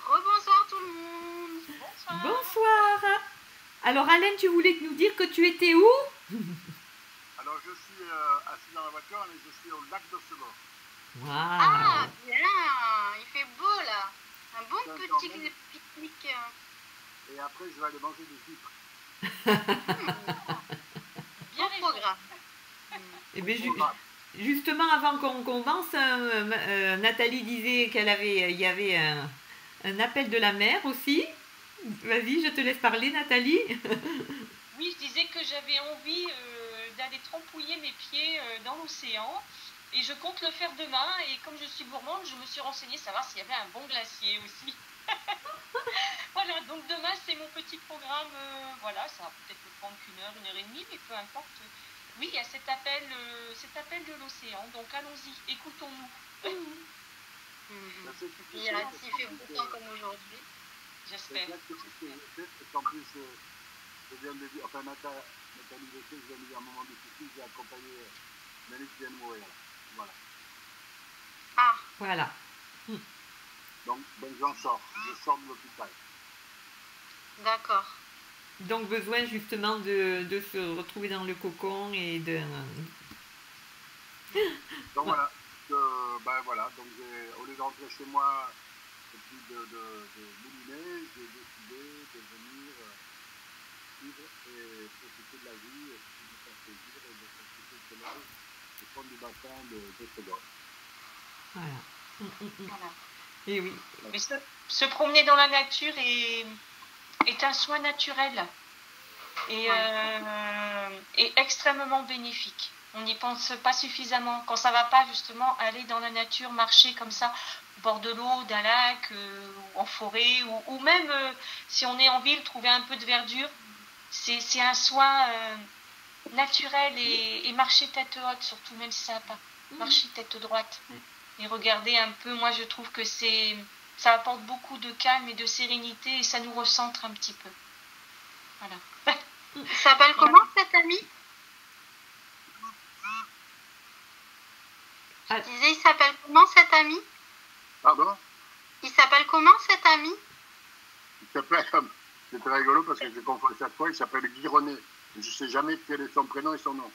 Rebonsoir tout le monde. Bonsoir. Bonsoir. Alors Alain, tu voulais nous dire que tu étais où? Alors je suis assis dans la voiture, mais je suis au lac d'Ossegor. Wow. Ah bien, il fait beau là. Un bon petit pique-nique. Et après je vais aller manger des huîtres. Bien programme. Eh bien, justement, avant qu'on commence, Nathalie disait qu'il y avait un appel de la mer aussi. Vas-y, je te laisse parler, Nathalie. Oui, je disais que j'avais envie d'aller trempouiller mes pieds dans l'océan. Et je compte le faire demain. Et comme je suis gourmande, je me suis renseignée savoir s'il y avait un bon glacier aussi. Voilà, donc demain, c'est mon petit programme. Voilà, ça va peut-être me prendre qu'une heure et demie, mais peu importe. Oui, il y a cet appel de l'océan. Donc allons-y, écoutons-nous. Il fait beau temps comme aujourd'hui. J'espère. En plus, je viens de dire, enfin Nathalie, je viens de dire à un moment difficile, j'ai accompagné Mélanie qui vient de mourir. Voilà. Ah. Voilà. Donc j'en sors. Je sors de l'hôpital. D'accord. Donc besoin justement de se retrouver dans le cocon et de... Donc voilà. Voilà. Donc au lieu de rentrer chez moi et puis de mouliner, j'ai décidé de venir vivre et profiter de la vie, et de faire plaisir et de profiter du soleil, du fond du bassin de Segor. Voilà. Voilà. Et oui. Mais se promener dans la nature est un soin naturel et extrêmement bénéfique. On n'y pense pas suffisamment. Quand ça va pas, justement, aller dans la nature, marcher comme ça, au bord de l'eau, d'un lac, en forêt, ou même si on est en ville, trouver un peu de verdure, c'est un soin naturel et marcher tête haute, surtout, même si ça va pas. Marcher tête droite. Et regarder un peu, moi je trouve que ça apporte beaucoup de calme et de sérénité et ça nous recentre un petit peu. Voilà. Il s'appelle comment cet ami? Je disais, il s'appelle comment cet ami? Pardon? Il s'appelle comment cet ami? Il s'appelle, c'est très rigolo parce que je confonds chaque fois, il s'appelle Guy René. Je ne sais jamais quel est son prénom et son nom.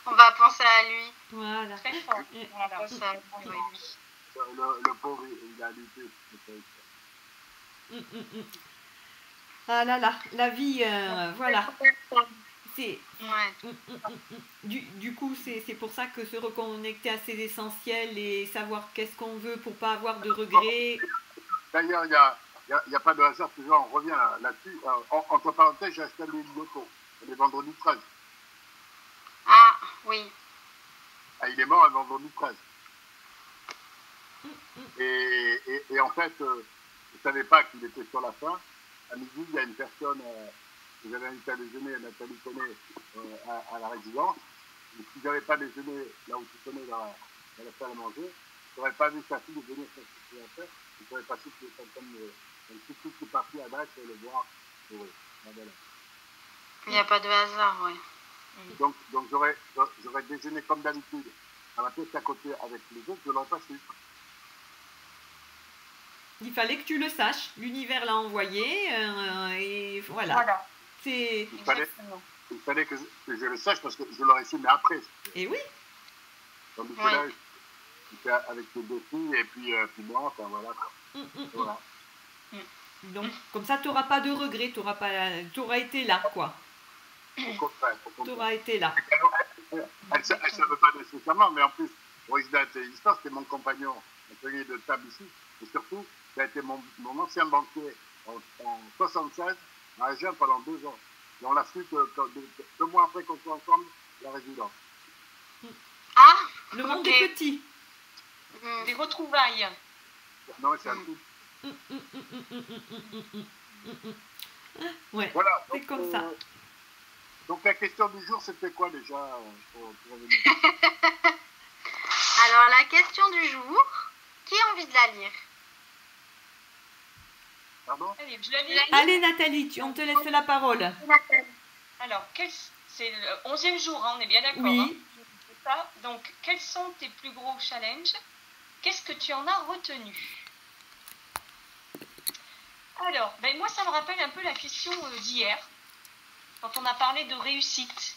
On va penser à lui. Voilà. Très fort. Voilà. Le pauvre, il a lutté. Ah là là, la vie, voilà. C'est, du coup, c'est pour ça que se reconnecter à ses essentiels et savoir qu'est-ce qu'on veut pour pas avoir de regrets. D'ailleurs, il n'y a pas de hasard, toujours on revient là-dessus. Entre parenthèses, j'ai acheté le loto, le vendredi 13. Ah, oui. Ah, il est mort le vendredi 13. Et en fait, je ne savais pas qu'il était sur la fin. À midi, il y a une personne que j'avais invité à déjeuner, Nathalie connaît, à la résidence. Et si je n'avais pas déjeuné là où tu connais dans la salle à manger, je n'aurais pas vu sa fille venir faire ce qu'il a fait. Je n'aurais pas su que c'était comme un petit truc qui est parti à Dax et le voir. Il n'y a pas de hasard, oui. Donc j'aurais déjeuné comme d'habitude, à la pièce à côté avec les autres, je ne l'aurais pas su. Il fallait que tu le saches. L'univers l'a envoyé et voilà. Il fallait que je le sache parce que je l'aurais su, mais après. Et oui. Donc là, j'étais avec les deux filles et puis moi, enfin voilà. Voilà. Donc comme ça, tu n'auras pas de regrets, tu auras été là, quoi. Tu auras été là. Elle ne savait pas nécessairement, mais en plus, original de l'histoire, c'était mon compagnon de table ici, et surtout, ça a été mon ancien banquier en 1976, à Agen pendant 2 ans. Et on l'a su que 2 mois après qu'on soit ensemble, la résidence. Ah, le monde est petit. Des retrouvailles. Non, c'est un tout. Ouais, voilà, c'est comme ça. Donc la question du jour, c'était quoi déjà Alors la question du jour, qui a envie de la lire? Pardon? Allez, je la lis. Allez Nathalie, on te laisse la parole. Alors, c'est le 11e jour, hein, on est bien d'accord. Oui. Hein. C'est ça. Donc, quels sont tes plus gros challenges? Qu'est-ce que tu en as retenu? Alors, ben moi, ça me rappelle un peu la question d'hier, quand on a parlé de réussite.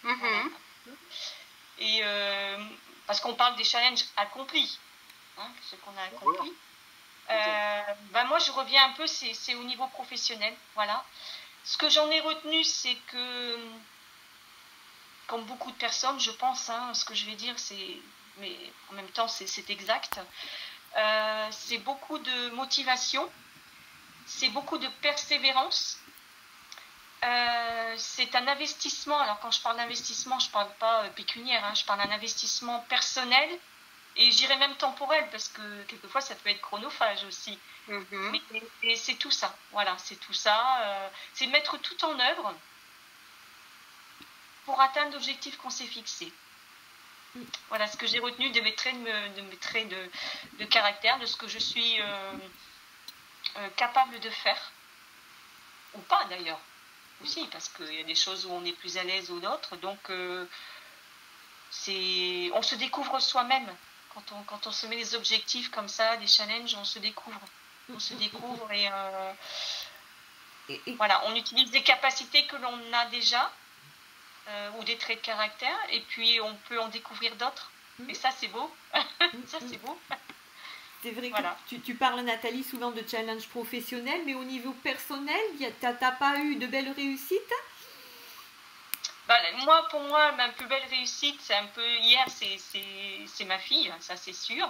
Mhm. Et parce qu'on parle des challenges accomplis, hein, ce qu'on a accompli. Ben moi, je reviens un peu, c'est au niveau professionnel. Voilà. Ce que j'en ai retenu, c'est que, comme beaucoup de personnes, je pense, hein, ce que je vais dire, mais en même temps, c'est exact. C'est beaucoup de motivation, c'est beaucoup de persévérance. C'est un investissement. Alors, quand je parle d'investissement, je ne parle pas pécuniaire, hein, je parle d'un investissement personnel et j'irais même temporel parce que quelquefois, ça peut être chronophage aussi. Mhm. Mais c'est tout ça. Voilà, c'est tout ça. C'est mettre tout en œuvre pour atteindre l'objectif qu'on s'est fixé. Voilà ce que j'ai retenu de mes traits de caractère, de ce que je suis capable de faire. Ou pas d'ailleurs. Aussi, parce qu'il y a des choses où on est plus à l'aise ou d'autres. Donc, on se découvre soi-même. Quand on se met des objectifs comme ça, des challenges, on se découvre. On se découvre et voilà, on utilise des capacités que l'on a déjà ou des traits de caractère et puis on peut en découvrir d'autres. Et ça, c'est beau. Ça, c'est beau. C'est vrai Voilà. que tu parles, Nathalie, souvent de challenge professionnel, mais au niveau personnel, t'as pas eu de belles réussites? Pour moi, ma plus belle réussite, c'est un peu hier, c'est ma fille, ça c'est sûr.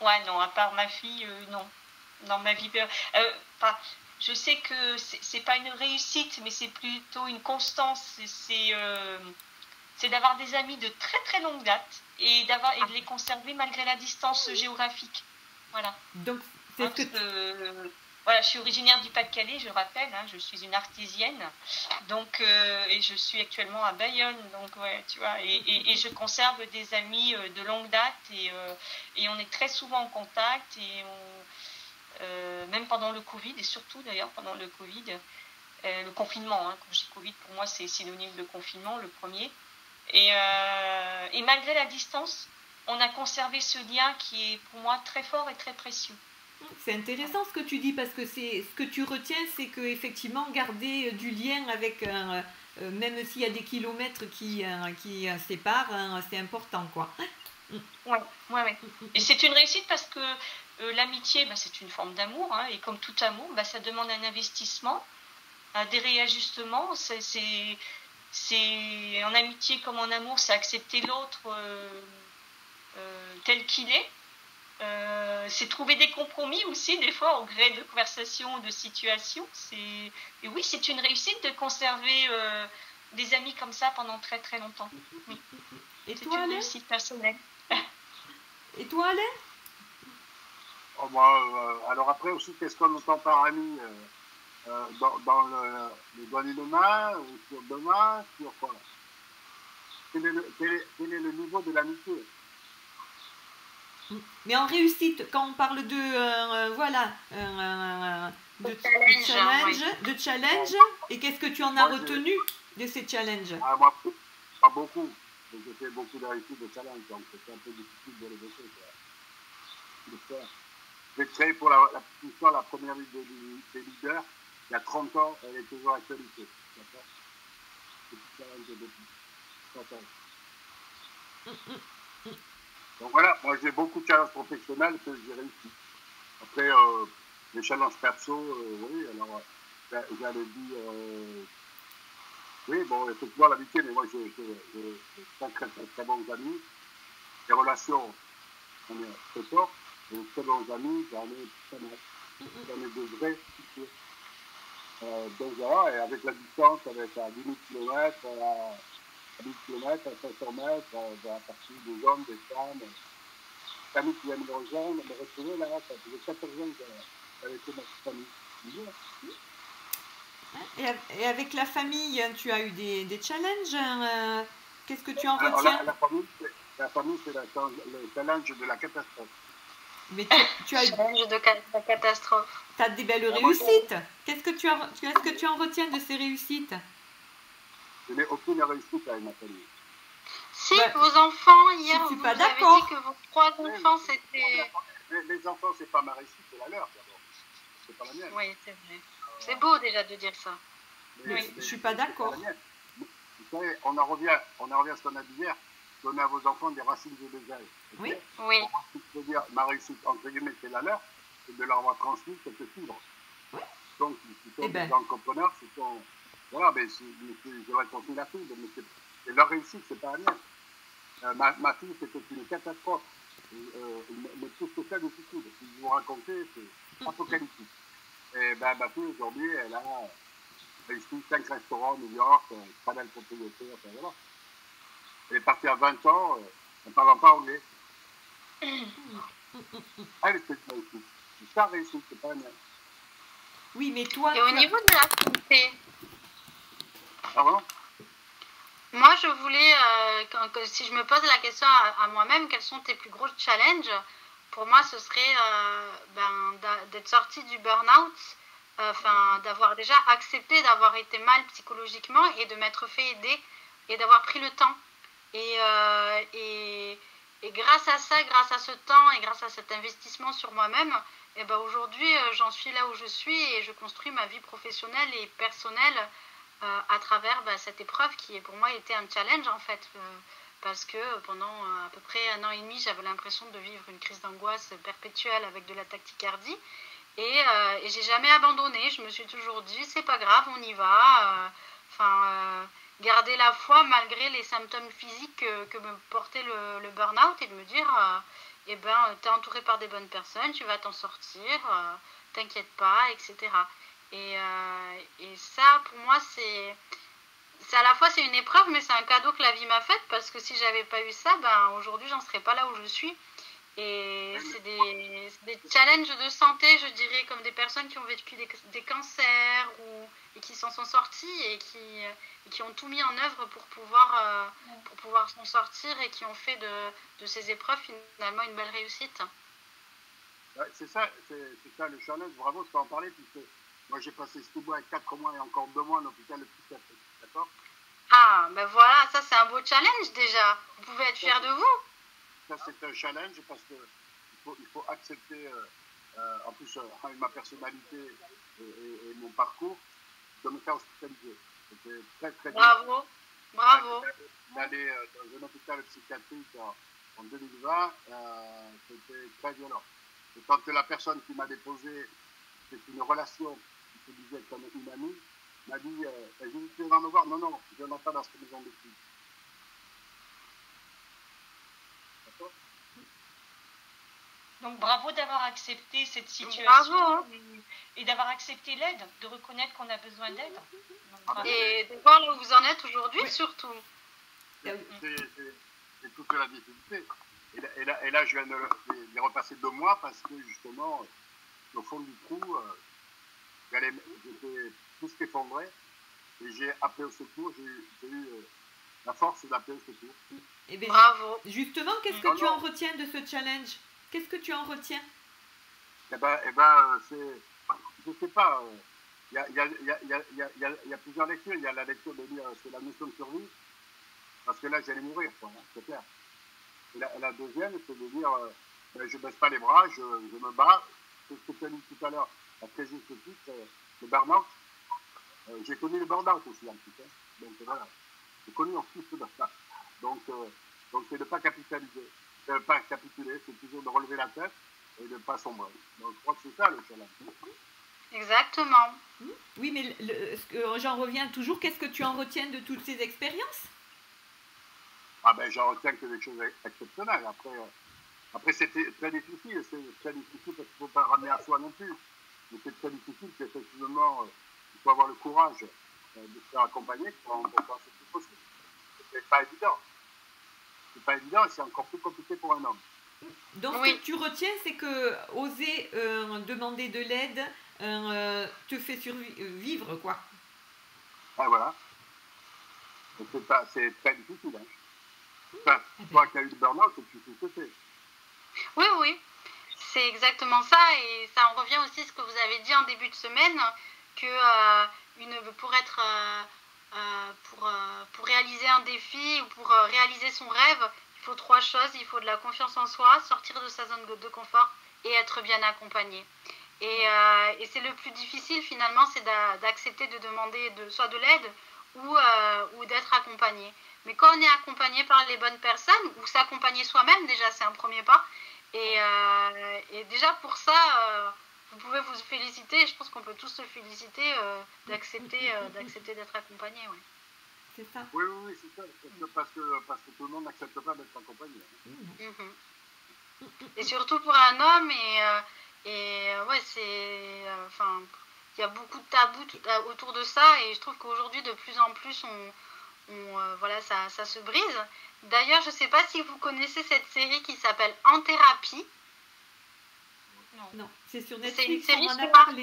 Ouais, non, à part ma fille, non. Dans ma vie, je sais que c'est pas une réussite, mais c'est plutôt une constance. C'est d'avoir des amis de très très longue date et de les conserver malgré la distance géographique. Voilà. Donc, c'est voilà, je suis originaire du Pas-de-Calais, je rappelle, hein, je suis une artésienne, donc et je suis actuellement à Bayonne, donc ouais, tu vois, et je conserve des amis de longue date et on est très souvent en contact et même pendant le Covid et surtout d'ailleurs pendant le Covid, le confinement, hein, quand je dis Covid pour moi c'est synonyme de confinement, le premier. Et malgré la distance, on a conservé ce lien qui est pour moi très fort et très précieux. C'est intéressant ce que tu dis parce que ce que tu retiens, c'est que effectivement garder du lien avec même s'il y a des kilomètres qui séparent, c'est important quoi. Ouais. Et c'est une réussite parce que l'amitié, c'est une forme d'amour, hein, et comme tout amour, ça demande un investissement, des réajustements. C'est en amitié comme en amour, c'est accepter l'autre tel qu'il est. C'est trouver des compromis aussi, des fois, au gré de conversations ou de situations. Et oui, c'est une réussite de conserver des amis comme ça pendant très très longtemps. Oui. Et c'est toi, une Alain? réussite personnelle. Et toi, Alain? Alors après aussi, qu'est-ce qu'on entend par ami dans le doigt de main, ou sur deux mains, sur quoi? Quel est le niveau de l'amitié? Mais en réussite, quand on parle de challenge, et qu'est-ce que tu en as retenu de ces challenges? Moi, pas beaucoup. J'ai fait beaucoup de réussites de challenge, donc c'est un peu difficile de les faire. J'ai créé pour la première ligue des leaders, il y a 30 ans, elle est toujours actualité. D'accord? C'est challenge depuis 30 ans. Donc voilà, moi j'ai beaucoup de challenges professionnels que j'ai réussi. Après, les challenges perso, oui, alors j'allais dire, oui, bon, effectivement l'amitié, mais moi j'ai très bons amis, les relations, on est très forts, et les très bons amis, j'en ai pas mal. J'en ai de vrais. Donc voilà, et avec la distance, avec à 10 000 km, à 1000 km, à 500 mètres, à partir des hommes, des femmes, des amis qui viennent me rejoindre, me retrouver là, ça faisait 14 ans que j'avais été ma famille. Et avec la famille, tu as eu des challenges, qu'est-ce que tu en retiens? La famille, c'est le challenge de la catastrophe. Mais tu as, Challenge de catastrophe. t'as des belles réussites. Qu'est-ce que tu en retiens de ces réussites? Je n'ai aucune réussite avec Nathalie. Si, Bah, vos enfants, hier, je suis vous pas avez d'accord. dit que vos 3 enfants, c'était... Les enfants, c'est pas ma réussite, c'est la leur d'abord. C'est pas la mienne. Oui, c'est vrai. C'est beau déjà de dire ça. Je suis pas d'accord. Vous savez, on en revient à ce qu'on a dit hier, donner à vos enfants des racines et des ailes. Oui. Oui. Je veux dire, ma réussite, entre guillemets, c'est la leur, c'est de leur avoir transmis quelques fibres. Oui. Donc, ils sont des entrepreneurs, voilà, mais j'aurais transmis la fibre, mais leur réussite, c'est pas la mienne. Ma fille, c'était une catastrophe. Mais tout ce que ça, difficile. Si je vous racontais, c'est apocalyptique. Et ben, ma fille, aujourd'hui, elle a réussi 5 restaurants à New York, pas mal de propriétaires, enfin, voilà. Elle est partie à 20 ans, en ne parlant pas anglais. Elle, c'est une réussite. C'est sa réussite, c'est pas la mienne. Oui, mais toi... Et au niveau de la santé, Pardon? moi, je voulais, si je me pose la question à moi-même, quels sont tes plus gros challenges? Pour moi, ce serait d'être sortie du burn-out, d'avoir déjà accepté d'avoir été mal psychologiquement et de m'être fait aider et d'avoir pris le temps. Et grâce à ça, grâce à ce temps et grâce à cet investissement sur moi-même, et ben aujourd'hui, j'en suis là où je suis et je construis ma vie professionnelle et personnelle à travers cette épreuve qui pour moi était un challenge en fait, parce que pendant à peu près 1 an et demi, j'avais l'impression de vivre une crise d'angoisse perpétuelle avec de la tachycardie et j'ai jamais abandonné. Je me suis toujours dit c'est pas grave, on y va. Garder la foi malgré les symptômes physiques que me portait le burn-out et de me dire t'es entouré par des bonnes personnes, tu vas t'en sortir, t'inquiète pas, etc. Et ça, pour moi, c'est à la fois c'est une épreuve, mais c'est un cadeau que la vie m'a fait parce que si j'avais pas eu ça, aujourd'hui, j'en serais pas là où je suis. Et c'est des challenges de santé, je dirais, comme des personnes qui ont vécu des cancers et qui s'en sont sorties et qui ont tout mis en œuvre pour pouvoir s'en sortir et qui ont fait de ces épreuves finalement une belle réussite. Ouais, c'est ça le challenge. Bravo, je peux en parler puisque moi j'ai passé 6 mois et 4 mois et encore 2 mois en hôpital le psychiatrique. D'accord? Ah, ben voilà, ça c'est un beau challenge déjà. Vous pouvez être fiers de vous. Ça c'est un challenge parce que il faut accepter, en plus avec ma personnalité et mon parcours, de me faire hospitaliser. C'était très très bravo, bravo. D'aller dans un hôpital psychiatrique en 2020, c'était très violent. Et quand la personne qui m'a déposé, c'est une relation qui se disait comme une amie, m'a dit je vais me voir. Non, je n'en pas dans cette maison de filles. D'accord? Donc bravo d'avoir accepté cette situation. Bravo. Et d'avoir accepté l'aide, de reconnaître qu'on a besoin d'aide. Et de voir là où vous en êtes aujourd'hui, surtout. C'est toute la difficulté. Et là, je viens de repasser 2 mois parce que justement, au fond du trou, j'étais plus qu'effondré et j'ai appelé au secours. J'ai eu la force d'appeler au secours. Eh bien, bravo. Justement, qu'est-ce que tu en retiens de ce challenge? Qu'est-ce que tu en retiens? Je sais pas. Il y a plusieurs lectures. Il y a la lecture de dire c'est la notion de survie, parce que là j'allais mourir, c'est clair. Et la deuxième, c'est de dire je ne baisse pas les bras, je me bats. C'est ce que tu as dit tout à l'heure, à très juste titre, le burn-out. J'ai connu le burn-out aussi un petit peu. Donc voilà, j'ai connu en plus de ça. Donc c'est de ne pas capitaliser, de ne pas capituler, c'est toujours de relever la tête et de ne pas sombrer. Donc je crois que c'est ça le challenge. Exactement. Oui, mais j'en reviens toujours. Qu'est-ce que tu en retiens de toutes ces expériences? Ah ben j'en retiens que des choses exceptionnelles. Après c'était très difficile. C'est très difficile parce qu'il ne faut pas ramener à soi non plus. Mais c'est très difficile qu'effectivement, il faut avoir le courage de se faire accompagner pour faire ce qui est possible. C'est pas évident. C'est pas évident et c'est encore plus compliqué pour un homme. Donc ce que tu retiens, c'est que oser demander de l'aide te fait survivre, quoi. Ah voilà. C'est très difficile. Hein. Enfin, toi qui as eu le burn-out, tu sais ce que c'est. Oui. C'est exactement ça, et ça en revient aussi à ce que vous avez dit en début de semaine, que pour réaliser un défi ou pour réaliser son rêve, il faut 3 choses. Il faut de la confiance en soi, sortir de sa zone de confort et être bien accompagné. Et c'est le plus difficile finalement, c'est d'accepter de demander soit de l'aide ou d'être accompagné. Mais quand on est accompagné par les bonnes personnes, ou s'accompagner soi-même déjà, c'est un premier pas. Et déjà pour ça, vous pouvez vous féliciter. Je pense qu'on peut tous se féliciter d'accepter d'être accompagné. Ouais. C'est ça. Oui, c'est ça. Parce que tout le monde n'accepte pas d'être accompagné. Et surtout pour un homme, ouais, c'est. Il y a beaucoup de tabous autour de ça, et je trouve qu'aujourd'hui, de plus en plus, voilà, ça se brise. D'ailleurs, je ne sais pas si vous connaissez cette série qui s'appelle En thérapie. Non, c'est sur Netflix. C'est une série sur Arte.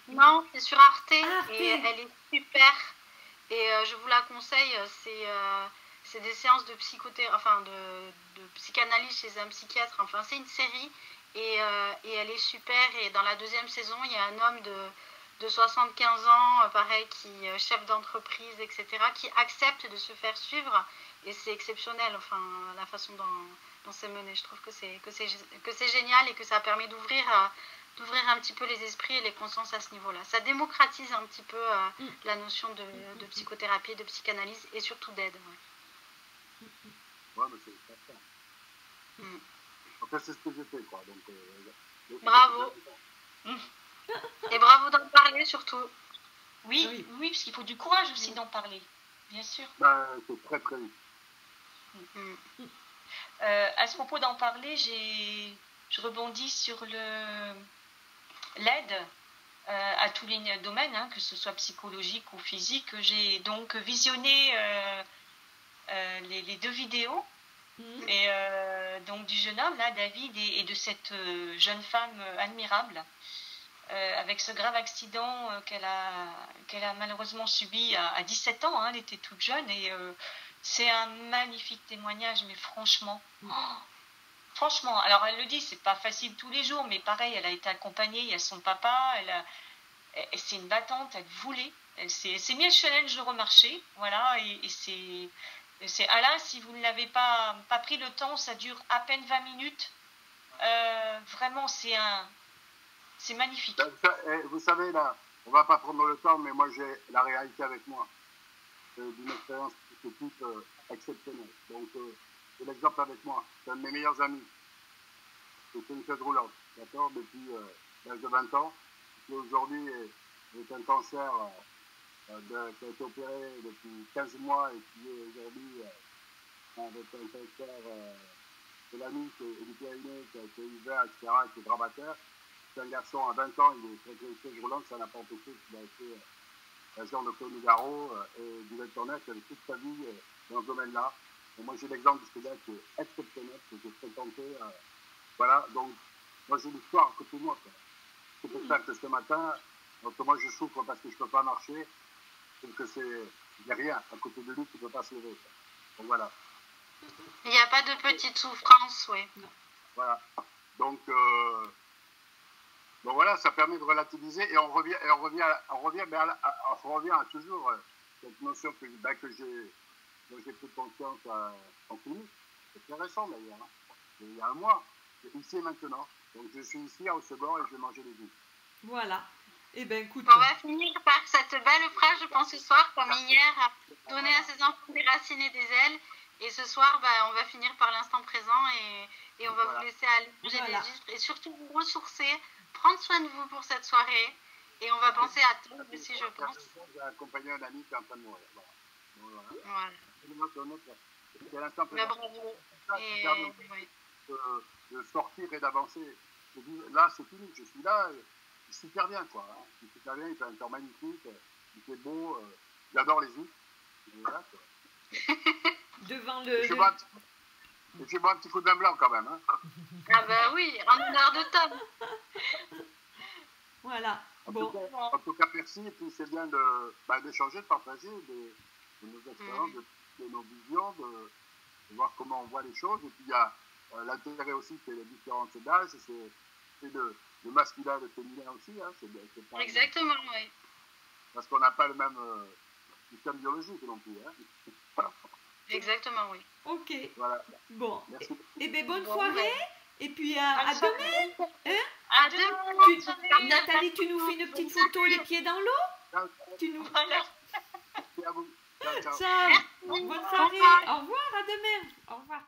Non, c'est sur Arte. Et elle est super. Et je vous la conseille. C'est des séances de de psychanalyse chez un psychiatre. Enfin, c'est une série. Et elle est super. Et dans la 2e saison, il y a un homme de 75 ans, pareil, qui est chef d'entreprise, etc., qui accepte de se faire suivre. Et c'est exceptionnel, enfin, la façon dont c'est mené. Je trouve que c'est génial, et que ça permet d'ouvrir un petit peu les esprits et les consciences à ce niveau-là. Ça démocratise un petit peu la notion de psychothérapie, de psychanalyse, et surtout d'aide. Ouais, mais c'est ça. En fait, c'est ce que j'ai fait, quoi. Donc, bravo. Et bravo d'en parler, surtout. Oui, parce qu'il faut du courage aussi d'en parler, bien sûr. C'est très, très vite. À ce propos d'en parler, je rebondis sur l'aide à tous les domaines, que ce soit psychologique ou physique. J'ai donc visionné les 2 vidéos, et donc du jeune homme là, David, et de cette jeune femme admirable, avec ce grave accident qu'elle a malheureusement subi à 17 ans. Elle était toute jeune, et c'est un magnifique témoignage, mais franchement, franchement, alors elle le dit, c'est pas facile tous les jours, mais pareil, elle a été accompagnée, il y a son papa, c'est une battante, elle voulait, elle s'est mis le challenge de remarcher, voilà, et c'est Alain, si vous ne l'avez pas pris le temps, ça dure à peine 20 minutes, vraiment, c'est magnifique. Vous savez, là, on va pas prendre le temps, mais moi j'ai la réalité avec moi, d'une expérience de type exceptionnelle. Donc, c'est l'exemple avec moi. C'est un de mes meilleurs amis. C'est une chaise roulante, d'accord, depuis l'âge de 20 ans. Qui aujourd'hui est un cancer qui a été opéré depuis 15 mois, et qui est aujourd'hui avec un cancer de la nuque et du périnée qui a été ouvert, etc., qui est dramataire. C'est un garçon à 20 ans, il est très chaise roulante, ça n'a pas empêché qu'il a été agent de Claude Nougaro et du Tournette toute sa vie dans ce domaine-là. Et moi, j'ai l'exemple de ce gars qui est exceptionnel, que j'ai fréquenté. Voilà, donc, moi, j'ai l'histoire à côté de moi. C'est pour ça que ce matin, donc, moi, je souffre parce que je ne peux pas marcher. Je trouve que il n'y a rien à côté de lui qui ne peut pas se lever. Donc, voilà. Il n'y a pas de petite souffrance, oui. Voilà. Donc voilà, ça permet de relativiser, et on revient à toujours cette notion dont j'ai pris conscience en clinique. C'est très récent d'ailleurs, il y a un mois, ici et maintenant. Donc je suis ici à Haussegor et je vais manger les œufs. Voilà. Eh bien, écoute. On va finir par cette belle phrase, je pense, ce soir, comme hier, donner à ses enfants des racines et des ailes. Et ce soir, on va finir par l'instant présent, et on va vous laisser aller manger des œufs, et surtout vous ressourcer, prendre soin de vous pour cette soirée, et on va penser à tout aussi, je pense. J'ai accompagné un ami qui est en train de mourir. Voilà. C'est l'instant présent. Bravo. De sortir et d'avancer. Là, c'est fini, je suis là, je suis super bien, quoi. Je suis super bien, il fait un temps magnifique, il fait beau, j'adore les œufs. Voilà, quoi. Devant le... Je bois un petit coup de vin blanc quand même. Ah bah oui, en honneur de Tom. Voilà. En tout cas, merci. Et puis c'est bien d'échanger, de partager de nos expériences, de nos visions, de voir comment on voit les choses. Et puis il y a l'intérêt aussi, c'est les différences d'âge. et le masculin et le féminin aussi. Hein, c'est pas, exactement, oui. Parce qu'on n'a pas le même système biologique non plus. Hein. Exactement, oui. Ok. Voilà. Bon. Merci. Et bien, bonne soirée. Et puis, à demain. Hein? À demain. Nathalie, tu nous fais une petite photo, les pieds dans l'eau? Ciao, Tu nous... Voilà. merci à vous. Ciao, ciao. Ciao. Bonne soirée. Au revoir, à demain. Au revoir.